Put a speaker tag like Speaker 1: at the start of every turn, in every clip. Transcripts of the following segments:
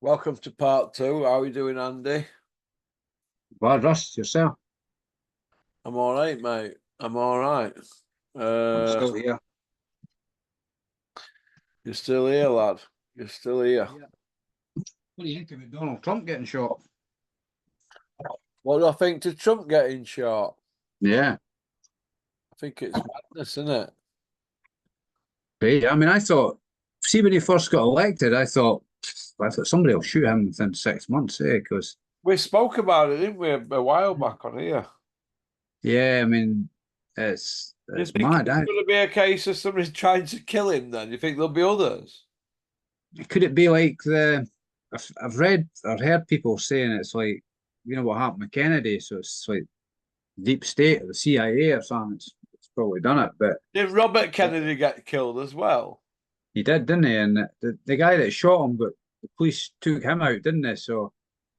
Speaker 1: Welcome to part two. How are you doing, Andy?
Speaker 2: Bad Rust, yourself.
Speaker 1: I'm all right, mate. I'm all right.
Speaker 2: I'm still here.
Speaker 1: You're still here, lad. You're still here.
Speaker 2: Yeah. What do you think about Donald Trump getting shot?
Speaker 1: What do I think to Trump getting shot?
Speaker 2: Yeah.
Speaker 1: I think it's madness, isn't it?
Speaker 2: Great. I mean, I thought, see, when he first got elected, I thought somebody will shoot him within 6 months, because,
Speaker 1: We spoke about it, didn't we, a while back on here?
Speaker 2: yeah, I mean, it's
Speaker 1: You
Speaker 2: it's
Speaker 1: think
Speaker 2: mad.
Speaker 1: it's going to be a case of somebody trying to kill him then? You think there'll be others?
Speaker 2: Could it be like I've read or heard people saying it's like, what happened with Kennedy, so it's like deep state or the CIA or something. It's probably done it, but
Speaker 1: Did Robert Kennedy get killed as well?
Speaker 2: he did, didn't he? And the guy that shot him, but the police took him out, didn't they? So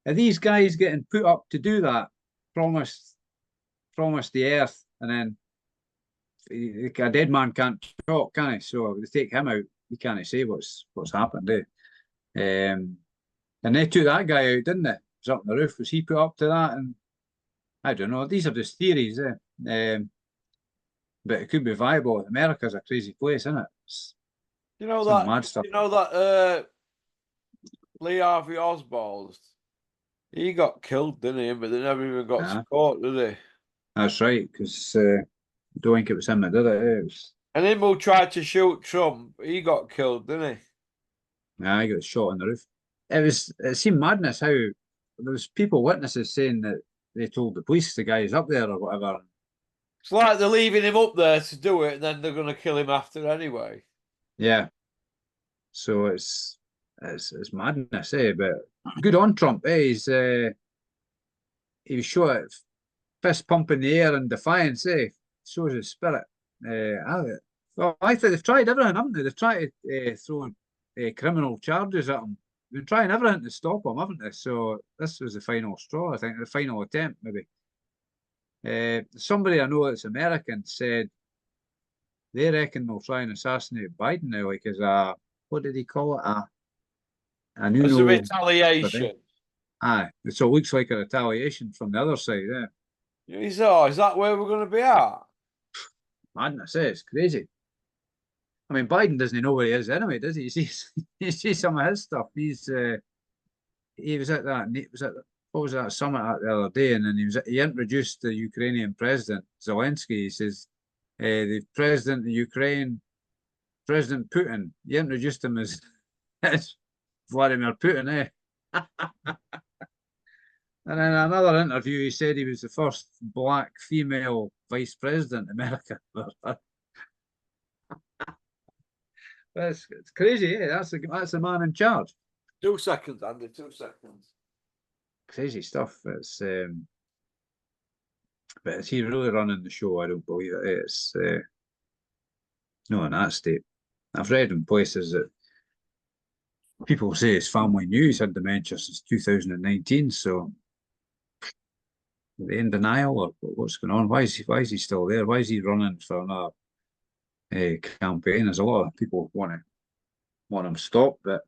Speaker 2: are these guys getting put up to do that? Promised the earth, and then a dead man can't talk, can he? So they take him out. He can't say what's happened, and they took that guy out, didn't they? He was up on the roof. Was he put up to that? And I don't know. These are just theories, but it could be viable. America's a crazy place, isn't it?
Speaker 1: You know
Speaker 2: Some
Speaker 1: that.
Speaker 2: mad stuff.
Speaker 1: You know that. Lee Harvey Oswald. He got killed, didn't he? But they never even got to court, did they?
Speaker 2: That's right, because I don't think it was him that did it. It was,
Speaker 1: And him who tried to shoot Trump, he got killed, didn't
Speaker 2: he got shot on the roof. It seemed madness how there was witnesses saying that they told the police the guy's up there or whatever.
Speaker 1: It's like they're leaving him up there to do it, and then they're going to kill him after anyway.
Speaker 2: Yeah. So it's madness, but good on Trump. He was shot, fist pump in the air in defiance, shows his spirit. I think they've tried everything, haven't they? They've tried to throw criminal charges at him. They've been trying everything to stop him, haven't they? So this was the final straw, I think, the final attempt, maybe. Somebody I know that's American said they reckon they'll try and assassinate Biden now, like as a, what did he call it? A new
Speaker 1: As a retaliation.
Speaker 2: Aye, so it looks like a retaliation from the other side,
Speaker 1: Is that where we're going to be at?
Speaker 2: Madness, it's crazy. I mean, Biden doesn't know where he is anyway, does he? You see some of his stuff. He was at what was that summit at the other day, and then he introduced the Ukrainian president Zelensky. He says the president of Ukraine, President Putin. He introduced him as Vladimir Putin, And in another interview, he said he was the first black female vice president in America. It's crazy, That's the man in charge.
Speaker 1: 2 seconds, Andy. 2 seconds.
Speaker 2: Crazy stuff. But is he really running the show? I don't believe it. It's no in that state. I've read in places that people say his family knew he's had dementia since 2019. So are they in denial or what's going on? Why is he still there? Why is he running for another campaign? There's a lot of people want him stopped, but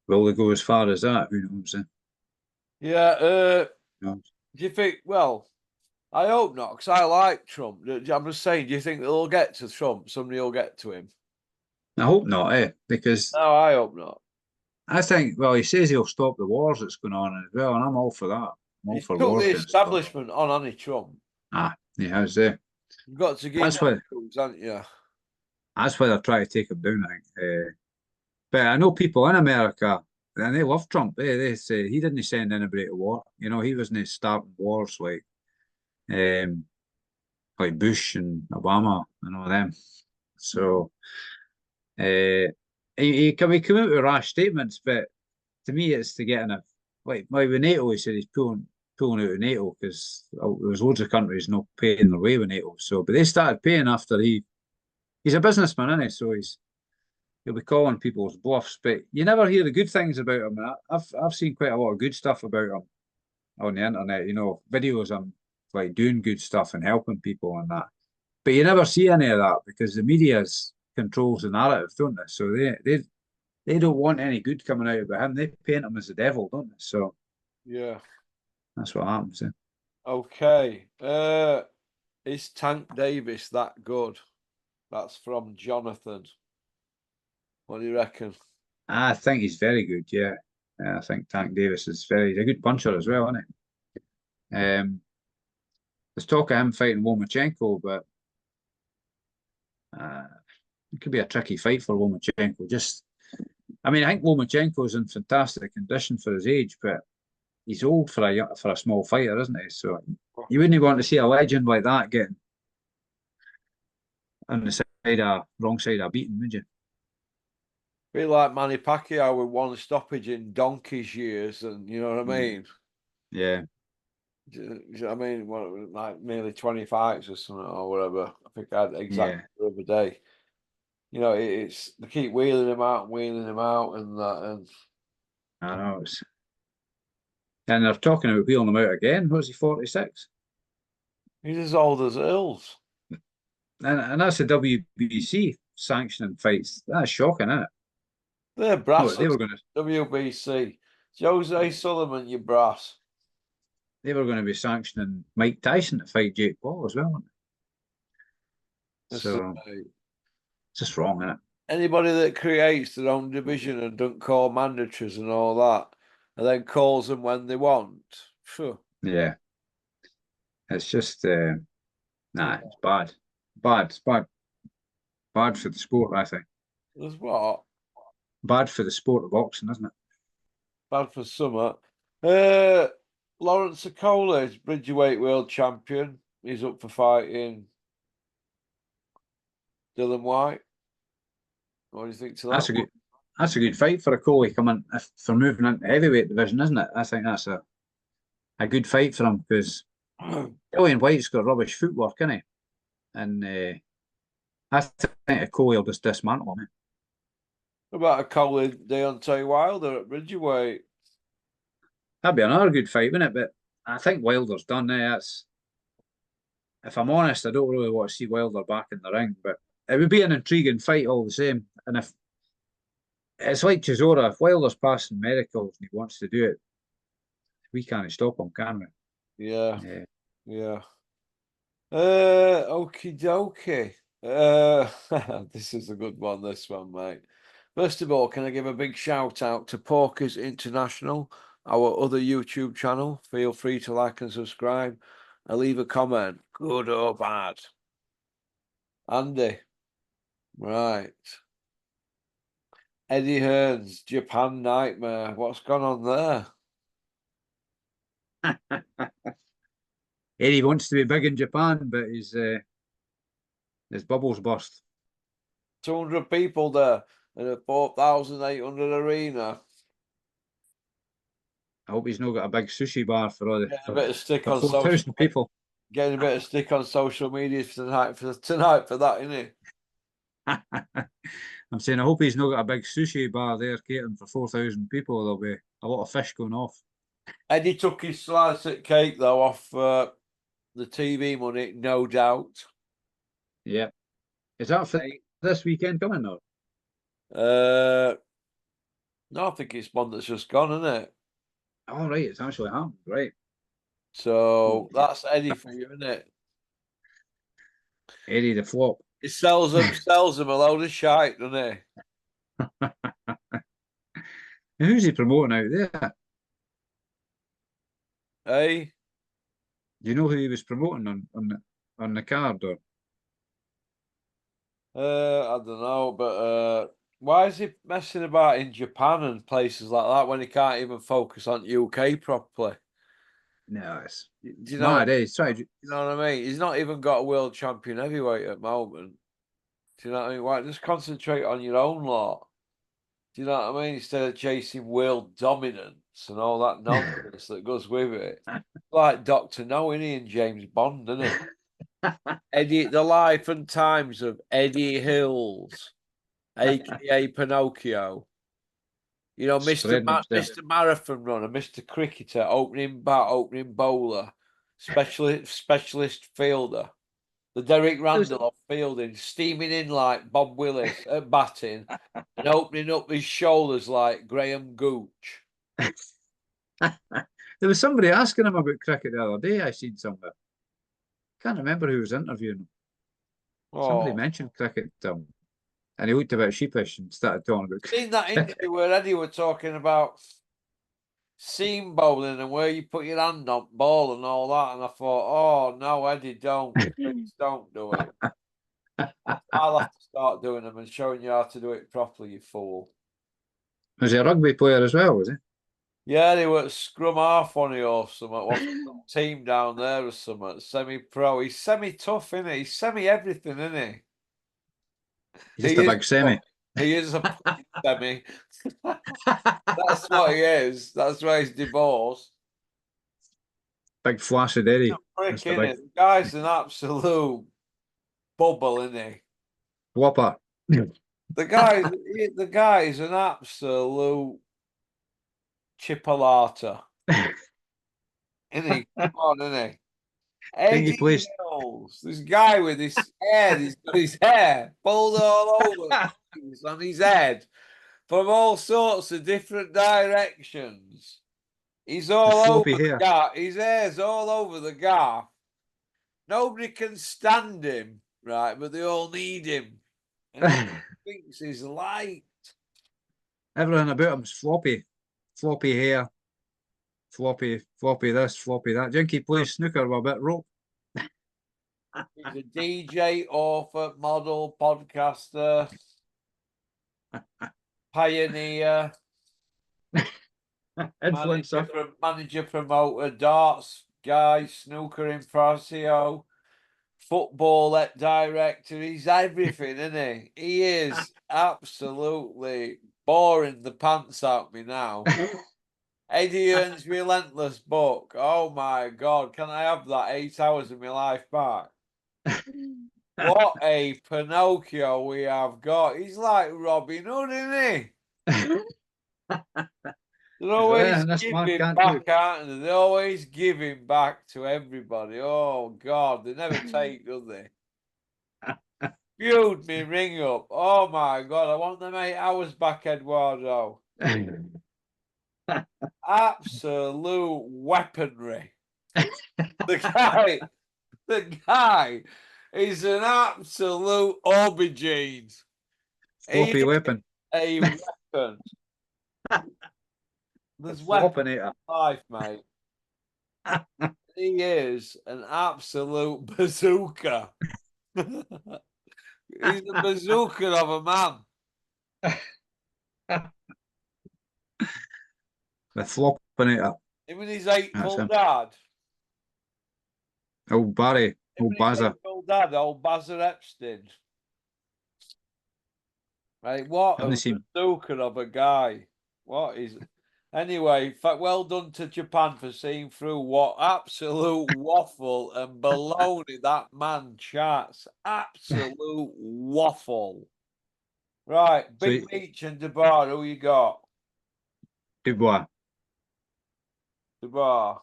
Speaker 2: will they go as far as that? Who knows?
Speaker 1: Yeah. Do you think? Well, I hope not, because I like Trump. I'm just saying. Do you think they'll get to Trump? Somebody will get to him.
Speaker 2: I hope not, because
Speaker 1: no, I hope not.
Speaker 2: I think, well, he says he'll stop the wars that's going on as well, and I'm all for that. I'm all for
Speaker 1: wars. The establishment on Trump.
Speaker 2: He has there.
Speaker 1: You've got to give him tools, haven't you?
Speaker 2: That's why they're trying to take him down, I think. But I know people in America, and they love Trump. They say he didn't send anybody to war. He wasn't starting wars like Bush and Obama and all them. So he come out with rash statements, but to me, it's to get enough. Like with NATO, he said he's pulling out of NATO because there's loads of countries not paying their way with NATO. So, but they started paying after he's a businessman, isn't he? So he'll be calling people's bluffs, but you never hear the good things about him. I've seen quite a lot of good stuff about him on the internet. Videos of him like doing good stuff and helping people and that. But you never see any of that because the media controls the narrative, don't they? So they don't want any good coming out of him. They paint him as the devil, don't they? So
Speaker 1: Yeah.
Speaker 2: that's what happens.
Speaker 1: Okay. Is Tank Davis that good? That's from Jonathan. What do you reckon?
Speaker 2: I think he's very good. Yeah, I think Tank Davis is he's a good puncher as well, isn't he? There's talk of him fighting Lomachenko, but it could be a tricky fight for Lomachenko. I mean, I think Lomachenko is in fantastic condition for his age, but he's old for a small fighter, isn't he? So you wouldn't want to see a legend like that getting on the wrong side of beating, would you?
Speaker 1: Be like Manny Pacquiao with one stoppage in donkey's years, and you know what I mean?
Speaker 2: Yeah.
Speaker 1: Do you know what I mean? What, like nearly 20 fights or something or whatever. I think I had exactly
Speaker 2: Yeah,
Speaker 1: the other day. You know, it's they keep wheeling him out and that, and
Speaker 2: I know. And they're talking about wheeling him out again. Was he 46?
Speaker 1: he's as old as hills.
Speaker 2: And that's the WBC sanctioning fights. That's shocking, isn't it?
Speaker 1: They're
Speaker 2: No,
Speaker 1: brass at WBC. Jose Sullivan, you brass.
Speaker 2: they were going to be sanctioning Mike Tyson to fight Jake Paul as well, weren't they?
Speaker 1: This is,
Speaker 2: So it's just wrong, isn't it?
Speaker 1: anybody that creates their own division and don't call mandatories and all that, and then calls them when they want. Phew.
Speaker 2: Yeah. It's just it's bad. Bad. It's bad. Bad for the sport, I think.
Speaker 1: There's what?
Speaker 2: Bad for the sport of boxing, isn't it?
Speaker 1: Bad for summer. Lawrence Okola is Bridgerweight world champion. He's up for fighting Dylan White. What do you think to that?
Speaker 2: That's a good fight for a Coley coming for moving into heavyweight division, isn't it? I think that's a good fight for him because Dillian White's got rubbish footwork, isn't he? And I think a Coley will just dismantle him.
Speaker 1: What about Okola Deontay Wilder at Bridgerweight?
Speaker 2: That'd be another good fight, wouldn't it? But I think Wilder's done now. If I'm honest, I don't really want to see Wilder back in the ring, but it would be an intriguing fight all the same. And if it's like Chisora, if Wilder's passing medicals and he wants to do it, we can't stop him, can we?
Speaker 1: Yeah,
Speaker 2: Yeah.
Speaker 1: yeah. Okie dokie. This is a good one, this one, mate. First of all, can I give a big shout out to Porkers International, our other YouTube channel? Feel free to like and subscribe and leave a comment, good or bad. Andy, right. Eddie Hearn's Japan Nightmare. What's gone on there?
Speaker 2: Eddie wants to be big in Japan, but his bubbles burst.
Speaker 1: 200 people there in a 4,800 arena.
Speaker 2: I hope he's not got a big sushi bar for all
Speaker 1: Getting a bit of stick
Speaker 2: for
Speaker 1: on
Speaker 2: 4,000 people.
Speaker 1: Getting a bit of stick on social media tonight for that, isn't it?
Speaker 2: I'm saying I hope he's not got a big sushi bar there catering for 4,000 people. There'll be a lot of fish going off.
Speaker 1: Eddie took his slice at cake though off the TV money, no doubt.
Speaker 2: Yeah. Is that for this weekend coming or?
Speaker 1: No, I think it's one that's just gone, isn't it?
Speaker 2: Oh, right, it's actually happened, right.
Speaker 1: So that's Eddie for you, isn't it?
Speaker 2: Eddie the flop.
Speaker 1: He sells them a load of shite, doesn't he?
Speaker 2: Who's he promoting out there?
Speaker 1: Hey?
Speaker 2: Do you know who he was promoting on the card or?
Speaker 1: I don't know, but why is he messing about in Japan and places like that when he can't even focus on UK properly?
Speaker 2: No,
Speaker 1: Do
Speaker 2: it's
Speaker 1: you know?
Speaker 2: mad. He's trying.
Speaker 1: You know what I mean? He's not even got a world champion heavyweight at the moment. Do you know what I mean? Why just concentrate on your own lot? Do you know what I mean? Instead of chasing world dominance and all that nonsense that goes with it. Like Dr. No, isn't he, and James Bond, isn't it? Eddie, the life and times of Eddie Hills, aka Pinocchio. You know, Mr. Marathon runner, Mr. Cricketer, opening bat, opening bowler, specialist fielder. The Derek
Speaker 2: It was-
Speaker 1: Randall off fielding, steaming in like Bob Willis at batting, and opening up his shoulders like Graham Gooch.
Speaker 2: There was somebody asking him about cricket the other day. I seen somewhere. Can't remember who was interviewing him. Somebody
Speaker 1: Oh,
Speaker 2: mentioned cricket to him, and he looked a bit sheepish and started talking about
Speaker 1: seen that
Speaker 2: cricket.
Speaker 1: interview where Eddie were talking about seam bowling and where you put your hand on ball and all that, and I thought, oh no, Eddie, don't, please don't do it. I'll have to start doing them and showing you how to do it properly, you fool.
Speaker 2: Was he a rugby player as well? Was he?
Speaker 1: Yeah, they were scrum half on you or something. What's the team down there or something? Semi-pro. He's semi-tough, isn't he? He's semi-everything, isn't he?
Speaker 2: He's
Speaker 1: He
Speaker 2: just a
Speaker 1: is.
Speaker 2: big semi.
Speaker 1: He is a semi. That's what he is. That's why he's divorced.
Speaker 2: Big flaccid
Speaker 1: He's a
Speaker 2: Eddie.
Speaker 1: prick,
Speaker 2: Mr.
Speaker 1: isn't he?
Speaker 2: Big
Speaker 1: The guy's an absolute bubble, isn't he?
Speaker 2: Whopper.
Speaker 1: The guy is an absolute chipolata, isn't he? Come on, isn't he?
Speaker 2: Think he
Speaker 1: Eddie
Speaker 2: plays.
Speaker 1: Hills, this guy with his hair, he's got his hair pulled all over on his head from all sorts of different directions. He's
Speaker 2: The
Speaker 1: all
Speaker 2: floppy
Speaker 1: over the
Speaker 2: hair.
Speaker 1: gaff. His hair's all over the gaff. Nobody can stand him, right? But they all need him. And he thinks he's light.
Speaker 2: Everything about him's floppy. Floppy hair. Floppy this, floppy that. Do you think he plays snooker with a bit of rope?
Speaker 1: He's a DJ, author, model, podcaster, pioneer.
Speaker 2: Influencer.
Speaker 1: Manager, promoter, darts guy, snooker impresario, football director. He's everything, isn't he? He is absolutely boring the pants out me now. Eddie Earn's relentless book. Oh my God, can I have that 8 hours of my life back? What a Pinocchio we have got. He's like Robin Hood, isn't he? They're always
Speaker 2: This man
Speaker 1: giving
Speaker 2: can't do.
Speaker 1: back, aren't they? They're always giving back to everybody. Oh God, they never take, do they? Feud me ring up. Oh my God, I want them 8 hours back, Eduardo. Absolute weaponry. The guy is an absolute aubergine. He
Speaker 2: Floppy
Speaker 1: is
Speaker 2: weapon.
Speaker 1: a weapon. There's weapons
Speaker 2: Floppinator.
Speaker 1: in life, mate. He is an absolute bazooka. He's a bazooka of a man.
Speaker 2: The floppinator.
Speaker 1: Him and his
Speaker 2: That's
Speaker 1: eightful
Speaker 2: him.
Speaker 1: dad.
Speaker 2: Old Barry.
Speaker 1: Him
Speaker 2: Old
Speaker 1: and his
Speaker 2: Bazza.
Speaker 1: eightful dad, old Bazza Epstein. Right, what
Speaker 2: Haven't
Speaker 1: a
Speaker 2: seen.
Speaker 1: bazooka of a guy. What is Anyway, in fact, well done to Japan for seeing through what absolute waffle and baloney that man chats. Absolute waffle. Right,
Speaker 2: So
Speaker 1: Big Meech and DeBar, who you got?
Speaker 2: Dubois.
Speaker 1: DeBar.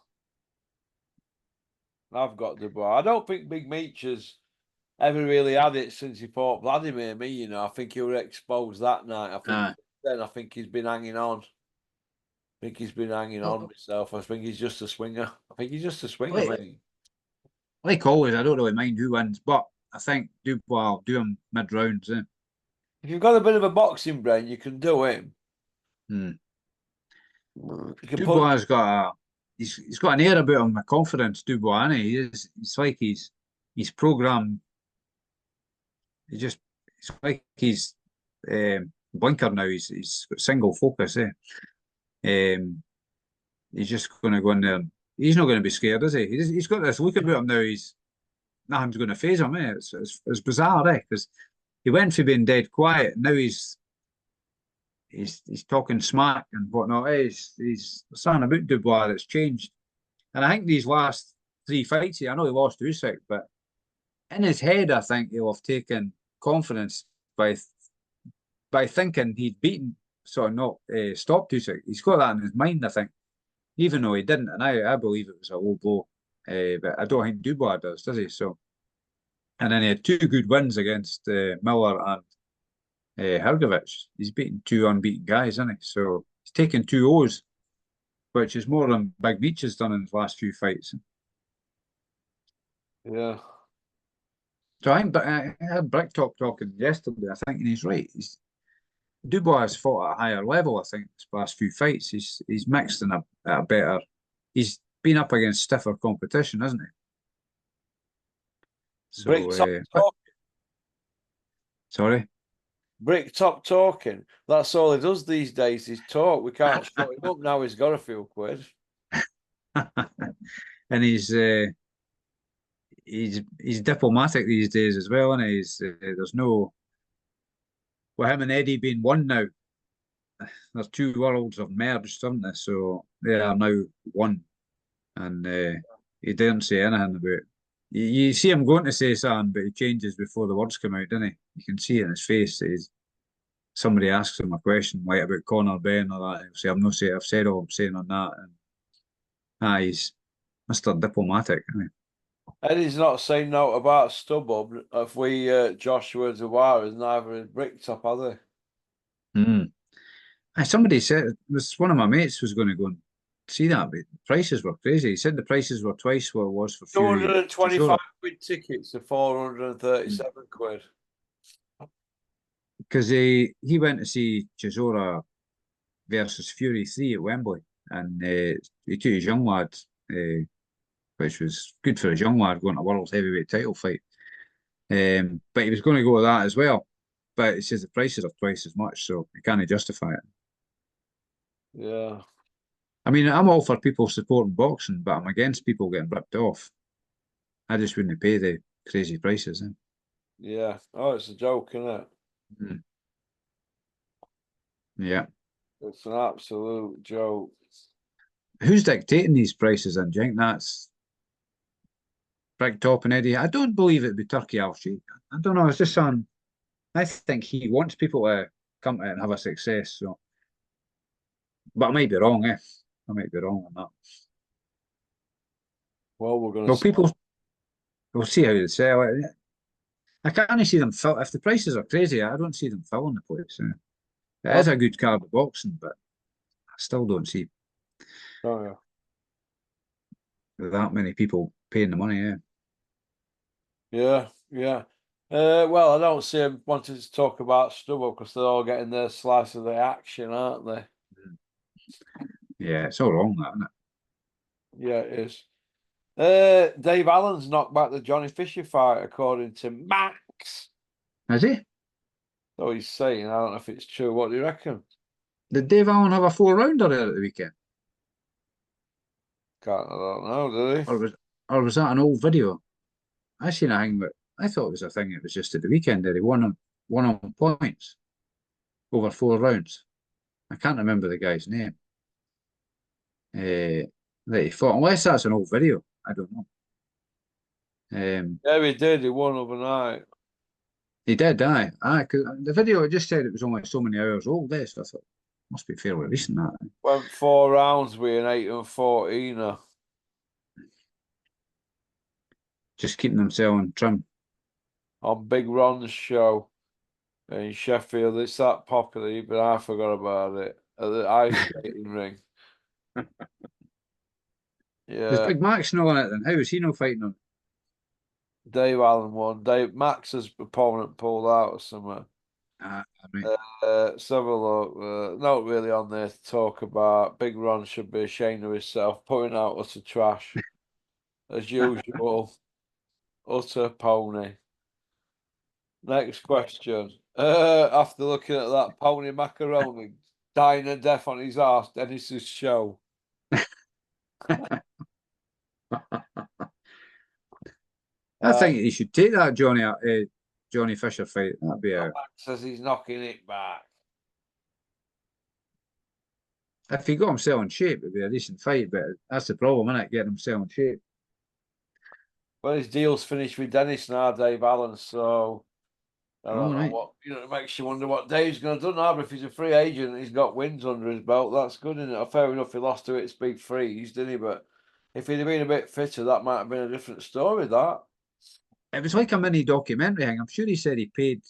Speaker 1: I've got DeBar. I don't think Big Meech has ever really had it since he fought Vladimir. I think he was exposed that night. I think he's been hanging on. I think he's been hanging on myself. I think he's just a swinger. I think he's just a swinger, mate.
Speaker 2: Like always, I don't really mind who wins, but I think Dubois will do him mid rounds.
Speaker 1: If you've got a bit of a boxing brain, you can do him.
Speaker 2: Hmm.
Speaker 1: You can
Speaker 2: Dubois has got he's got an air about him, a confidence. Dubois, and he's like he's programmed. It's like he's blinker now. He's got single focus. He's just going to go in there. He's not going to be scared, is he? He's got this look about him now. Nothing's going to phase him. It's bizarre, because he went from being dead quiet, and now he's talking smack and whatnot. He's something about Dubois that's changed. And I think these last 3 fights, I know he lost Usyk, but in his head, I think he'll have taken confidence by thinking he'd beaten, not stopped Usyk. He's got that in his mind, I think, even though he didn't. And I believe it was a low blow, but I don't think Dubois does he? So And then he had two good wins against Miller and Hrgovic. He's beaten two unbeaten guys, isn't he? So he's taken two O's, which is more than Big Meech has done in his last few fights.
Speaker 1: Yeah.
Speaker 2: So I think, but I had Bricktop talking yesterday, I think, and he's right. Dubois has fought at a higher level, I think, this past few fights. He's mixed in a better. He's been up against stiffer competition, hasn't he? So,
Speaker 1: Bricktop
Speaker 2: but
Speaker 1: talk,
Speaker 2: sorry.
Speaker 1: Bricktop talking. That's all he does these days. Is talk. We can't shut him up now. He's got a few quid.
Speaker 2: And he's diplomatic these days as well, and there's no well him and Eddie being one now. There's two worlds have merged, haven't they? So they are now one, and he didn't say anything about it. You see him going to say something, but he changes before the words come out, doesn't he? You can see it in his face. Somebody asks him a question like about Conor Ben or that. He'll say, "I'm not saying I've said all I'm saying on that." And he's Mr. Diplomatic, isn't he?
Speaker 1: Eddie's not saying no about StubHub. If we Joshua Zawara, neither is Bricktop, are they?
Speaker 2: Mm. Somebody said it was one of my mates was going to go and see that, but the prices were crazy. He said the prices were twice what it was for Fury
Speaker 1: 225
Speaker 2: Chisora
Speaker 1: quid tickets to 437 quid.
Speaker 2: because he went to see Chisora versus Fury 3 at Wembley, and he took his young lad, which was good for his young lad going to a world heavyweight title fight. But he was going to go with that as well. But he says the prices are twice as much, so he can't justify it.
Speaker 1: Yeah.
Speaker 2: I mean, I'm all for people supporting boxing, but I'm against people getting ripped off. I just wouldn't pay the crazy prices.
Speaker 1: Yeah. Oh, it's a joke, isn't it?
Speaker 2: Mm. Yeah.
Speaker 1: It's an absolute joke.
Speaker 2: Who's dictating these prices then, Jink? That's Bricktop and Eddie. I don't believe it'd be Turkey Al Sheikh. I don't know. It's just on. I think he wants people to come to it and have a success. So, but I might be wrong. I might be wrong on that.
Speaker 1: Well, we're going to
Speaker 2: Well,
Speaker 1: see.
Speaker 2: people will see how they sell it. I can't see them fill. If the prices are crazy, I don't see them filling the place. It is a good card of boxing, but I still don't see
Speaker 1: Oh, yeah.
Speaker 2: that many people paying the money. Yeah.
Speaker 1: Yeah, yeah. Well, I don't see him wanting to talk about StubHub because they're all getting their slice of the action, aren't they?
Speaker 2: Yeah, it's all wrong, that, isn't it?
Speaker 1: Yeah, it is. Dave Allen's knocked back the Johnny Fisher fight, according to Max.
Speaker 2: Is he?
Speaker 1: So he's saying, I don't know if it's true. What do you reckon?
Speaker 2: Did Dave Allen have a 4-rounder there at the weekend?
Speaker 1: I don't know, did he?
Speaker 2: Or was that an old video? I seen a thing, but I thought it was a thing. It was just at the weekend that he won on points over 4 rounds. I can't remember the guy's name. That he fought, unless that's an old video. I don't know.
Speaker 1: Yeah, he did. He won overnight.
Speaker 2: He did die. Cause the video it just said it was only so many hours old. This I thought must be fairly recent. That
Speaker 1: Went 4 rounds with an 8 and 14er
Speaker 2: just keeping them selling trim.
Speaker 1: on Big Ron's show in Sheffield. It's that popular, but I forgot about it at the ice skating ring.
Speaker 2: There's
Speaker 1: Yeah,
Speaker 2: Big Max no on it then. How is he no fighting on?
Speaker 1: Dave Allen won. Max's opponent pulled out or something.
Speaker 2: Right.
Speaker 1: Let's have a look. Not really on there to talk about. Big Ron should be ashamed of himself, putting out utter trash as usual. Utter pony. Next question. After looking at that pony macaroni dying a death on his ass, Dennis's show.
Speaker 2: I think he should take that Johnny Fisher fight. That'd be a
Speaker 1: Says he's knocking it back.
Speaker 2: if he got himself in shape, it'd be a decent fight. But that's the problem, isn't it? Getting himself in shape.
Speaker 1: Well, his deal's finished with Dennis now, Dave Allen. So I don't
Speaker 2: All
Speaker 1: know
Speaker 2: right.
Speaker 1: what, it makes you wonder what Dave's going to do now. But if he's a free agent and he's got wins under his belt, that's good, isn't it? Fair enough, he lost to its big freeze, didn't he? But if he'd have been a bit fitter, that might have been a different story, that.
Speaker 2: It was like a mini documentary thing. I'm sure he said he paid.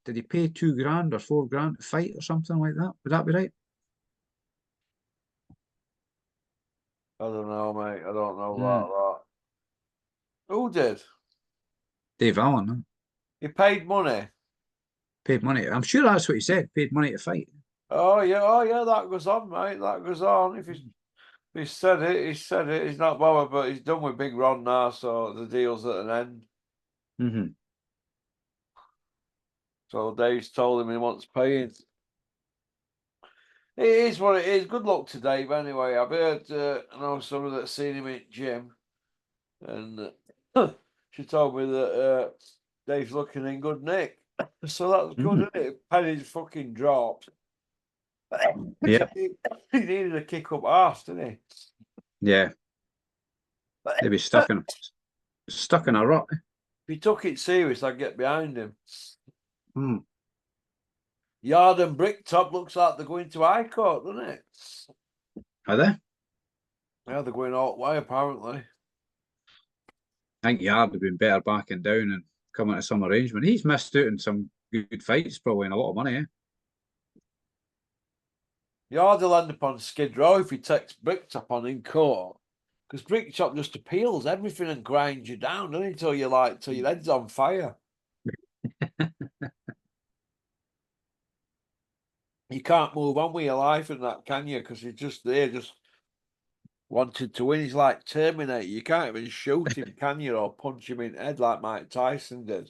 Speaker 2: Did he pay £2 grand or £4 to fight or something like that? Would that be right?
Speaker 1: I don't know, mate. I don't know
Speaker 2: Mm.
Speaker 1: about that. Who did?
Speaker 2: Dave Allen, huh?
Speaker 1: He paid money.
Speaker 2: Paid money. I'm sure that's what he said. Paid money to fight.
Speaker 1: Oh yeah, that goes on, mate. That goes on. If he said it, he said it. He's not bothered, but he's done with Big Ron now, so the deal's at an end.
Speaker 2: Mm-hmm.
Speaker 1: So Dave's told him he wants paying. It is what it is. Good luck to Dave anyway. I've heard, I know someone that's seen him in gym, and she told me that Dave's looking in good nick. So that's good,
Speaker 2: Mm-hmm.
Speaker 1: isn't it? Penny's fucking dropped.
Speaker 2: Yeah,
Speaker 1: He needed a kick up arse, didn't he?
Speaker 2: yeah. They'd be stuck in a rut.
Speaker 1: If he took it serious, I'd get behind him.
Speaker 2: Mm.
Speaker 1: Yard and Bricktop looks like they're going to High Court, doesn't it?
Speaker 2: Are they?
Speaker 1: Yeah, they're going all the way, apparently.
Speaker 2: I think Yard would have been better backing down and coming to some arrangement. He's missed out on some good fights, probably, and a lot of money, eh?
Speaker 1: Yard will end up on Skid Row if he takes Bricktop on in court. Because Bricktop just appeals everything and grinds you down, doesn't he? Till your head's on fire. You can't move on with your life in that, can you? Because he's just there, just wanted to win. He's like Terminator. You can't even shoot him, can you? Or punch him in the head like Mike Tyson did.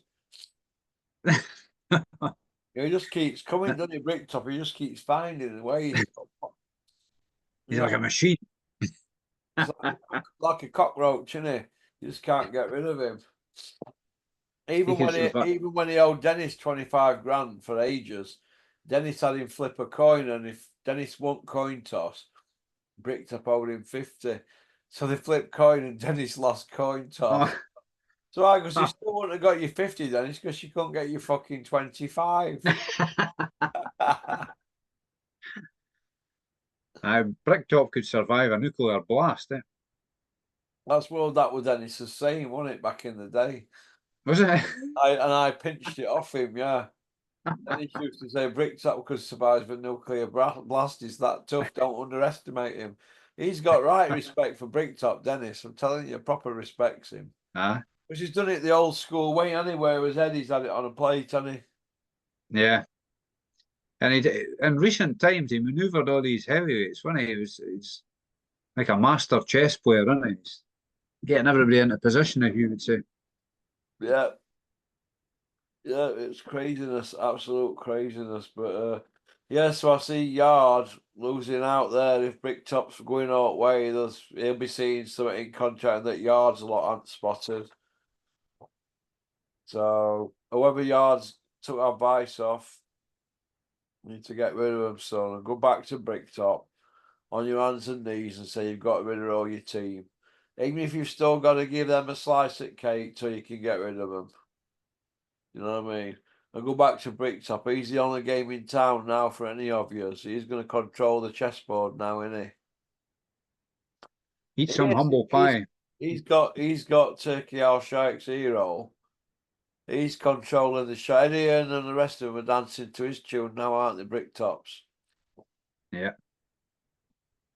Speaker 1: He just keeps coming, doesn't he, Bricktop? He just keeps finding ways.
Speaker 2: He's
Speaker 1: Yeah,
Speaker 2: like a machine.
Speaker 1: he's like a cockroach, isn't he? You just can't get rid of him.
Speaker 2: He can survive.
Speaker 1: Even when he owed Dennis 25 grand for ages, Dennis had him flip a coin, and if Dennis won coin toss, Bricktop owed him 50. So they flipped coin and Dennis lost coin toss.
Speaker 2: Oh.
Speaker 1: So I goes, you still wouldn't have got your 50, Dennis, because you couldn't get your fucking 25.
Speaker 2: Bricktop could survive a nuclear blast, eh?
Speaker 1: That was Dennis's saying, wasn't it, back in the day?
Speaker 2: Was it?
Speaker 1: I pinched it off him, yeah. Dennis used to say Bricktop could survive a nuclear blast. Is that tough? Don't underestimate him. He's got right respect for Bricktop, Dennis. I'm telling you, proper respects him.
Speaker 2: Ah,
Speaker 1: Because he's done it the old school way anyway, whereas Eddie's had it on a plate, hasn't he?
Speaker 2: yeah. And in recent times, he manoeuvred all these heavyweights, wasn't he? He's like a master chess player, isn't he? He's getting everybody into position, if you would say.
Speaker 1: Yeah. Yeah, it's craziness, absolute craziness. But yeah, so I see Yard losing out there. If Bricktop's going out way, he'll be seeing something in contract that Yard's a lot unspotted. So whoever Yards took advice off, need to get rid of him, son, and go back to Bricktop on your hands and knees and say you've got rid of all your team. Even if you've still got to give them a slice of cake till you can get rid of them. You know what I mean? And go back to Bricktop. He's the only game in town now for any of you. So he's going to control the chessboard now, isn't
Speaker 2: Eat
Speaker 1: he?
Speaker 2: some
Speaker 1: Yes,
Speaker 2: humble pie.
Speaker 1: he's got Turkey Al Sheikh's hero. He's controlling the show. Eddie and the rest of them are dancing to his tune now, aren't they, Bricktops?
Speaker 2: Yeah,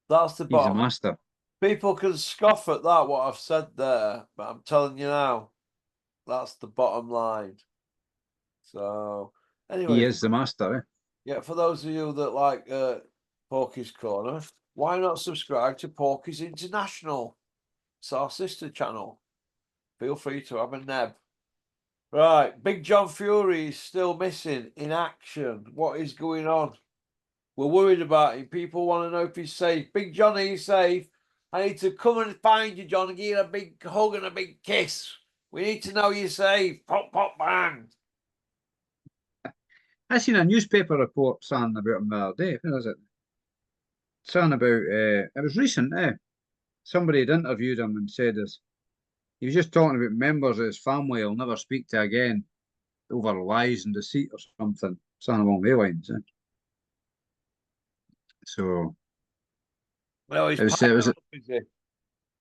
Speaker 1: That's the
Speaker 2: he's a
Speaker 1: bottom.
Speaker 2: master.
Speaker 1: People can scoff at that, what I've said there, but I'm telling you now, that's the bottom line. So,
Speaker 2: He
Speaker 1: anyway,
Speaker 2: is the master, eh?
Speaker 1: yeah, for those of you that like Porky's Corner, why not subscribe to Porky's International? It's our sister channel. Feel free to have a neb. Right, Big John Fury is still missing in action. What is going on? We're worried about him. People want to know if he's safe. Big John, are you safe? I need to come and find you, John, and give you a big hug and a big kiss. We need to know you're safe. Pop, pop, bang.
Speaker 2: I seen a newspaper report saying about him the other day. Where was it? Saying about, it was recent, eh? Somebody had interviewed him and said this. He was just talking about members of his family he'll never speak to again over lies and deceit or something. Something along those lines, eh? So
Speaker 1: Well, he's
Speaker 2: it was
Speaker 1: piling up, is he?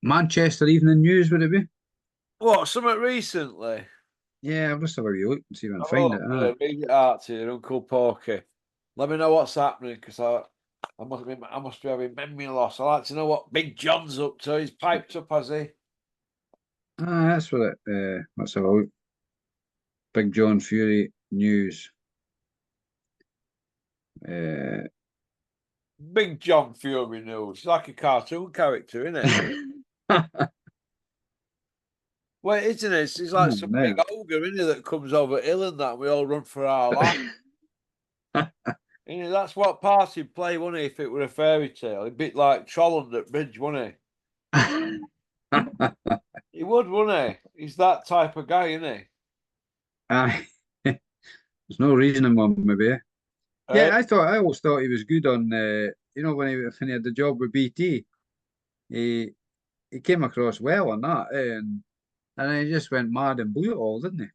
Speaker 2: Manchester Evening News, would it be?
Speaker 1: What, something recently?
Speaker 2: Yeah, I'll just have a wee look and see if I can
Speaker 1: Have a
Speaker 2: find it.
Speaker 1: look,
Speaker 2: Aye.
Speaker 1: read it out to you, Uncle Porky. Let me know what's happening, because I must be having memory loss. I like to know what Big John's up to. He's piped up, has he?
Speaker 2: That's what it. Let's have a look. Big John Fury news. Uh,
Speaker 1: Big John Fury news. He's like a cartoon character, isn't it? Well, isn't it? He's like some big
Speaker 2: no.
Speaker 1: ogre, isn't he, that comes over hill and that. We all run for our life. That's what party'd play, wouldn't he, if it were a fairy tale? A bit like Trolland at Bridge, wouldn't he? He would, wouldn't he? He's that type of guy, isn't he?
Speaker 2: Aye. There's no reasoning one, maybe.
Speaker 1: Eh?
Speaker 2: Yeah, I always thought he was good on when he had the job with BT. He he came across well on that, and then he just went mad and blew it all, didn't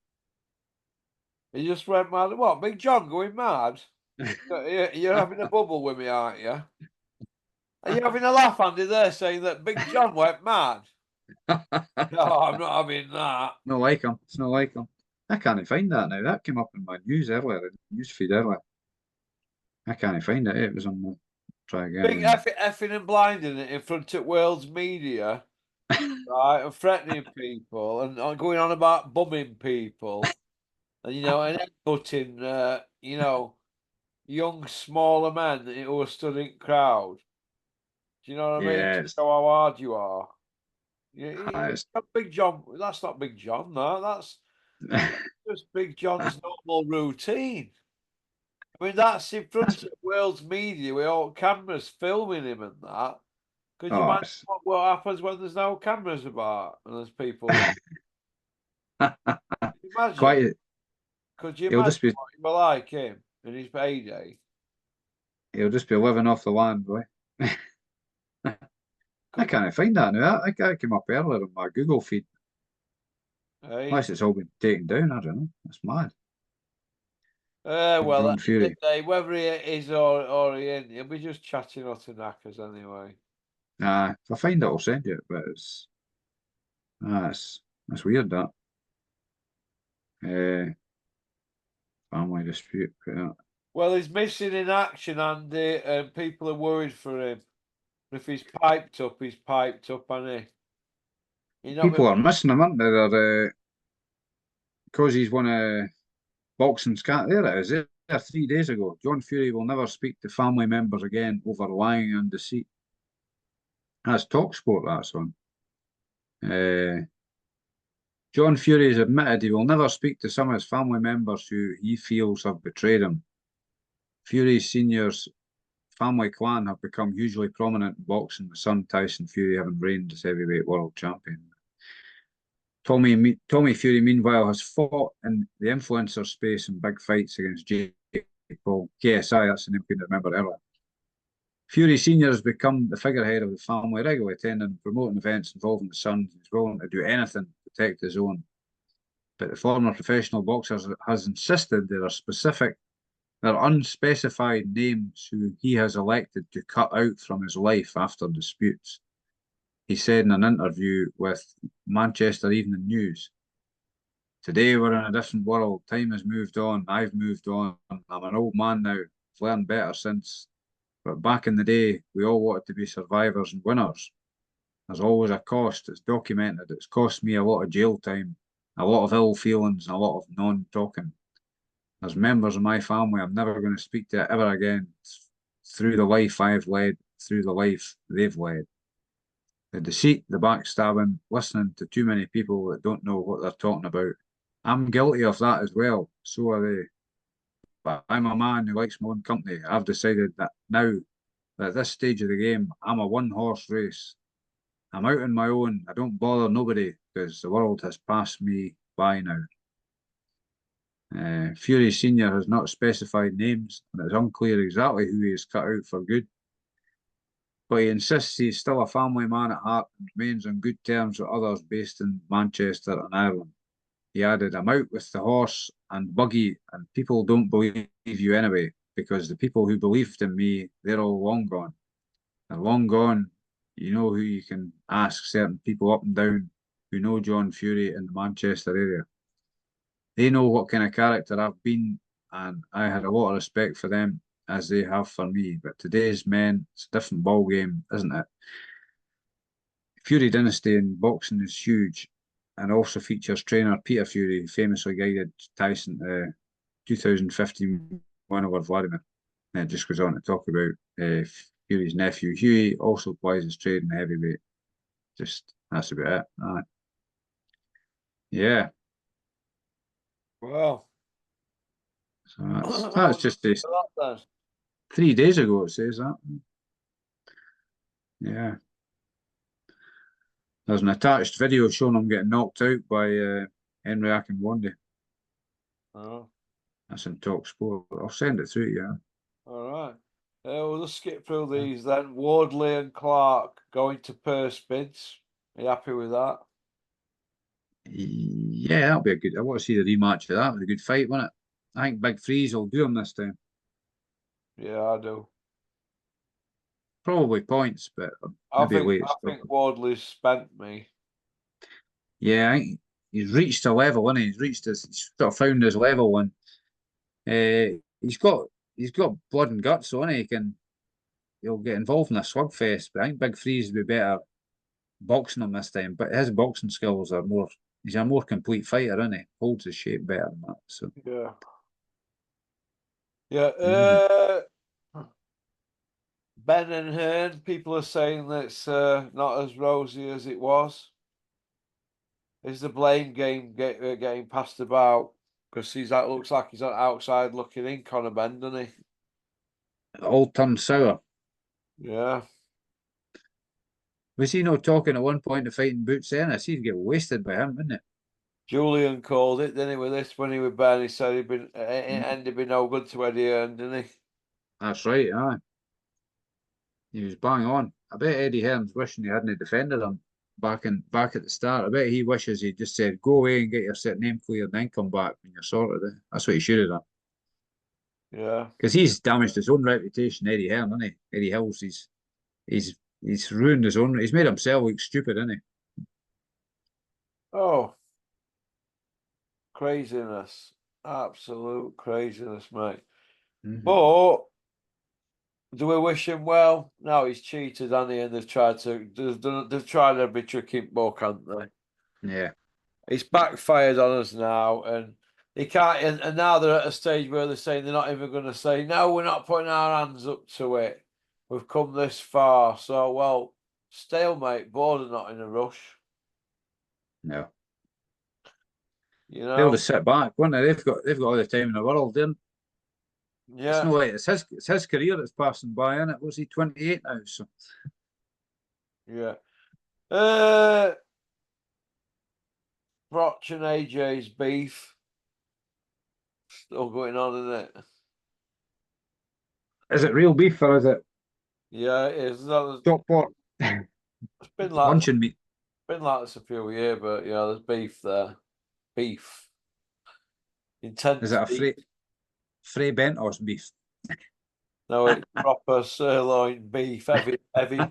Speaker 1: He just went mad. What, Big John going mad?
Speaker 2: he?
Speaker 1: You're having a bubble with me, aren't you? Are you having a laugh, Andy, there, saying that Big John went mad? No, I'm not having that.
Speaker 2: Not like him. It's not like him. I can't find that now. That came up in my news earlier, in the news feed earlier. I can't find it. It was on the try
Speaker 1: Big
Speaker 2: again.
Speaker 1: effing and blinding it in front of world's media, right, and threatening people and going on about bumming people, and and putting young smaller men who are stood in crowd. Do you know what I mean? To
Speaker 2: Yes.
Speaker 1: show how hard you are.
Speaker 2: It's,
Speaker 1: Big John. That's not Big John. No, that's just Big John's normal routine. I mean, that's in front of world's media with all cameras filming him and that. Could you
Speaker 2: oh,
Speaker 1: imagine what happens when there's no cameras about and there's people watching? Imagine.
Speaker 2: quite.
Speaker 1: Could you
Speaker 2: He'll
Speaker 1: imagine
Speaker 2: just be.
Speaker 1: what it were like him in his heyday?
Speaker 2: He'll just be living off the land, boy. I
Speaker 1: Could
Speaker 2: can't find that now. That came up earlier on my Google feed.
Speaker 1: hey?
Speaker 2: Unless it's all been taken down. I don't know. That's mad. Big
Speaker 1: Well, at
Speaker 2: John
Speaker 1: the end of
Speaker 2: Fury.
Speaker 1: the day, whether he is or he ain't, he'll be just chatting utter knackers anyway.
Speaker 2: If I find it, I'll send you it. But that's weird. That uh, family dispute.
Speaker 1: Well, he's missing in action, Andy, and people are worried for him. If he's piped up, he's piped up, hasn't he? You know,
Speaker 2: People are missing him, aren't they? Because he's won a boxing's cat. There it is. There 3 days ago. John Fury will never speak to family members again over lying and deceit. That's Talksport. That's on. Uh, John Fury has admitted he will never speak to some of his family members who he feels have betrayed him. Fury Senior's family clan have become hugely prominent in boxing, with son Tyson Fury having reigned as heavyweight world champion. Tommy Fury, meanwhile, has fought in the influencer space in big fights against Jake Paul. KSI, that's the name I couldn't remember earlier. Fury Senior has become the figurehead of the family, regularly attending and promoting events involving the son. He's willing to do anything to protect his own. But the former professional boxer has insisted they're unspecified names who he has elected to cut out from his life after disputes. He said in an interview with Manchester Evening News, "Today we're in a different world. Time has moved on. I've moved on. I'm an old man now. I've learned better since. But back in the day, we all wanted to be survivors and winners. There's always a cost. It's documented. It's cost me a lot of jail time, a lot of ill feelings, and a lot of non-talking. As members of my family, I'm never going to speak to it ever again through the life I've led, through the life they've led. The deceit, the backstabbing, listening to too many people that don't know what they're talking about. I'm guilty of that as well. So are they. But I'm a man who likes my own company. I've decided that now, at this stage of the game, I'm a one-horse race. I'm out on my own. I don't bother nobody because the world has passed me by now. Fury Senior has not specified names, and it's unclear exactly who he has cut out for good. But he insists he's still a family man at heart and remains on good terms with others based in Manchester and Ireland. He added, "I'm out with the horse and buggy, and people don't believe you anyway, because the people who believed in me, they're all long gone. They're long gone. You know who you can ask, certain people up and down who know John Fury in the Manchester area. They know what kind of character I've been, and I had a lot of respect for them as they have for me. But today's men, it's a different ball game, isn't it? Fury dynasty in boxing is huge, and also features trainer Peter Fury, who famously guided Tyson to 2015 win over Vladimir. And it just goes on to talk about Fury's nephew Hughie also plays his trade in heavyweight. Just that's about it. Yeah.
Speaker 1: Wow.
Speaker 2: So
Speaker 1: How
Speaker 2: that's
Speaker 1: was
Speaker 2: just this
Speaker 1: that then?
Speaker 2: 3 days ago. It says that. Yeah. There's an attached video showing him getting knocked out by Henry Akinwande.
Speaker 1: Oh,
Speaker 2: That's in Talk Sport. I'll send it through. Yeah.
Speaker 1: all right. We'll just skip through these then. Wardley and Clark going to purse bids. Are you happy with that?
Speaker 2: Yeah, that'll be a good. I want to see the rematch of that. It was a good fight, wasn't it? I think Big Freeze will do him this time.
Speaker 1: Yeah, I do.
Speaker 2: Probably points, but
Speaker 1: I
Speaker 2: maybe a
Speaker 1: think
Speaker 2: way to
Speaker 1: I
Speaker 2: stop
Speaker 1: think
Speaker 2: him.
Speaker 1: Wardley's spent me.
Speaker 2: Yeah, I think he's reached a level, and he's sort of found his level, and he's got blood and guts, so he'll get involved in a slugfest. But I think Big Freeze would be better boxing him this time. But his boxing skills are more. He's a more complete fighter, isn't he? Holds his shape better than that. So
Speaker 1: Yeah. Yeah.
Speaker 2: yeah.
Speaker 1: Ben and Hearn, people are saying that it's not as rosy as it was. Is the blame game getting passed about? Because looks like he's on outside looking in, Conor Ben, doesn't he?
Speaker 2: All turned sour.
Speaker 1: Yeah.
Speaker 2: Was he not talking at one point of fighting Boots Ennis? He'd get wasted by him, wouldn't it?
Speaker 1: Julian called it, didn't he, with this when he was Ben? He said
Speaker 2: Mm.
Speaker 1: he'd been no good to Eddie Hearn, didn't he?
Speaker 2: That's right, aye. He was bang on. I bet Eddie Hearn's wishing he hadn't defended him back at the start. I bet he wishes he'd just said, go away and get your set name cleared and then come back when you're sorted. That's what he should have done.
Speaker 1: Yeah.
Speaker 2: Because he's damaged his own reputation, Eddie Hearn, hasn't he? Eddie Hills, he's he's ruined his own. He's made himself look stupid, hasn't
Speaker 1: Oh, craziness. Absolute craziness, mate.
Speaker 2: he?
Speaker 1: But do we wish him well? No, he's cheated, hasn't he? And they've tried every trick in book, haven't they?
Speaker 2: Yeah,
Speaker 1: It's backfired on us now, and he can't. And now they're at a stage where they're saying they're not even going to say no. We're not putting our hands up to it. We've come this far, so well, stalemate. Board are not in a rush,
Speaker 2: no.
Speaker 1: you
Speaker 2: They'll
Speaker 1: know.
Speaker 2: just sit back, won't they? They've got all the time in the world. It's
Speaker 1: Yeah,
Speaker 2: no like it's his career that's passing by, isn't it? Was he 28 now? So
Speaker 1: yeah. Uh, Broch and AJ's beef still going on, isn't it?
Speaker 2: is it real beef or is it
Speaker 1: Yeah, it is.
Speaker 2: chop pork?
Speaker 1: It's been like
Speaker 2: Luncheon meat?
Speaker 1: this a few years, but yeah, there's beef there. Beef,
Speaker 2: Is
Speaker 1: intense
Speaker 2: it a
Speaker 1: beef.
Speaker 2: Frey Bentos beef?
Speaker 1: No, it's proper sirloin beef, heavy beef,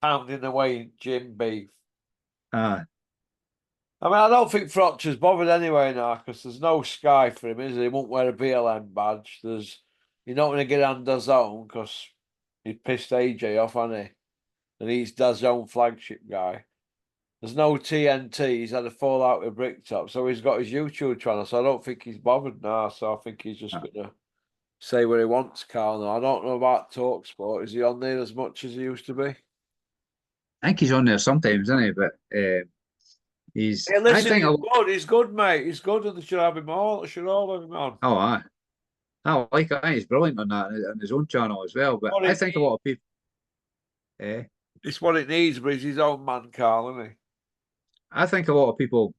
Speaker 1: pounding away in gym beef.
Speaker 2: Ah,
Speaker 1: I mean, I don't think Frotcher's bothered anyway now because there's no Sky for him, is there? He won't wear a BLM badge. You're not going to get on DAZN because he pissed AJ off, hasn't he? And he's DAZN flagship guy. There's no TNT. He's had a fallout with Bricktop, so he's got his YouTube channel. So I don't think he's bothered now. So I think he's just
Speaker 2: ah.
Speaker 1: gonna say what he wants, Carl. Now, I don't know about Talksport. Is he on there as much as he used to be?
Speaker 2: I think he's on there sometimes, isn't he? But he's.
Speaker 1: Hey,
Speaker 2: I
Speaker 1: listen,
Speaker 2: think.
Speaker 1: he's good. He's good, mate. He's good, and they should have him all. They should all have him on.
Speaker 2: Oh, I like. I think he's brilliant on that on his own channel as well. But
Speaker 1: What
Speaker 2: I
Speaker 1: it
Speaker 2: think a
Speaker 1: needs.
Speaker 2: lot of people. Eh,
Speaker 1: It's what it needs, but he's his own man, Carl, isn't
Speaker 2: I think a lot of people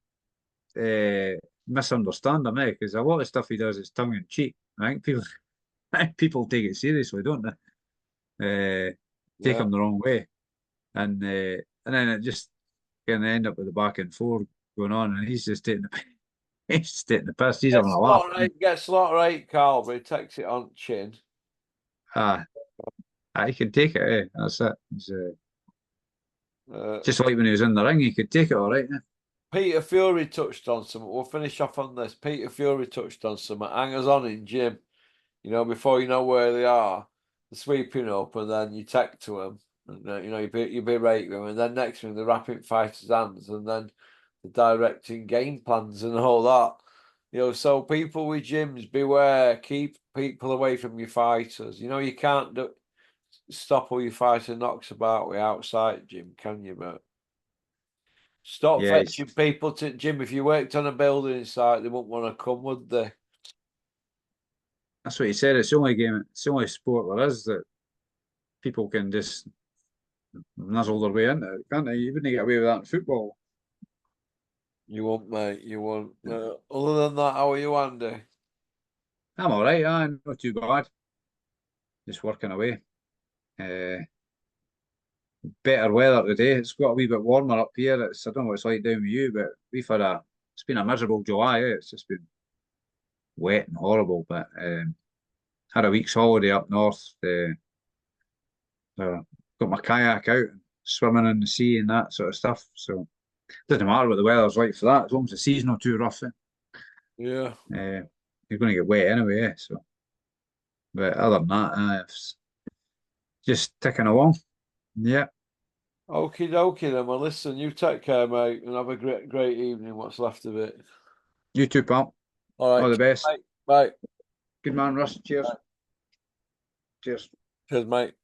Speaker 2: uh, misunderstand him, because a lot of stuff he does is tongue in cheek. I think people, I think people take it seriously, don't they?
Speaker 1: he?
Speaker 2: Take
Speaker 1: Yeah.
Speaker 2: him the wrong way, and then it just can end up with the back and forth going on, and he's just taking the he's just taking the piss. He's having a laugh.
Speaker 1: Get slaughter eight, Carl, but he takes it on chin.
Speaker 2: Ah, he can take it. That's it. He's
Speaker 1: Uh,
Speaker 2: just like when he was in the ring, he could take it all right.
Speaker 1: Peter Fury touched on something. We'll finish off on this. Peter Fury touched on something. Hangers on in gym. You know, before you know where they are, they're sweeping up, and then you take to them, and you know you berate them, and then next thing they're wrapping fighters' hands, and then they're directing game plans and all that. You know, so people with gyms, beware. Keep people away from your fighters. You know, you can't stop all your fighter knocks about with outside gym, can you, mate? Stop
Speaker 2: Yeah,
Speaker 1: fetching people to gym. If you worked on a building site, they wouldn't want to come, would they?
Speaker 2: that's what he said. It's the only game, it's the only sport there is that people can just nuzzle their way into it, can't they? You wouldn't get away with that in football.
Speaker 1: You won't, mate. You won't. Other than that, how are you, Andy?
Speaker 2: I'm all right, not too bad. Just working away. Uh, Better weather today. It's got a wee bit warmer up here. I don't know what it's like down with you, but it's been a miserable July. It's just been wet and horrible. But had a week's holiday up north. Got my kayak out and swimming in the sea and that sort of stuff. So it doesn't matter what the weather's like for that, as long as the sea's not too rough.
Speaker 1: Yeah.
Speaker 2: You're going to get wet anyway. So, but other than that, it's just ticking along. Yeah.
Speaker 1: Okie dokie then. Well, listen, you take care, mate, and have a great evening, what's left of it.
Speaker 2: You too, pal.
Speaker 1: All right.
Speaker 2: All the best.
Speaker 1: Mate. Bye.
Speaker 2: Good man, Russ. Cheers.
Speaker 1: Bye.
Speaker 2: Cheers.
Speaker 1: Cheers, mate.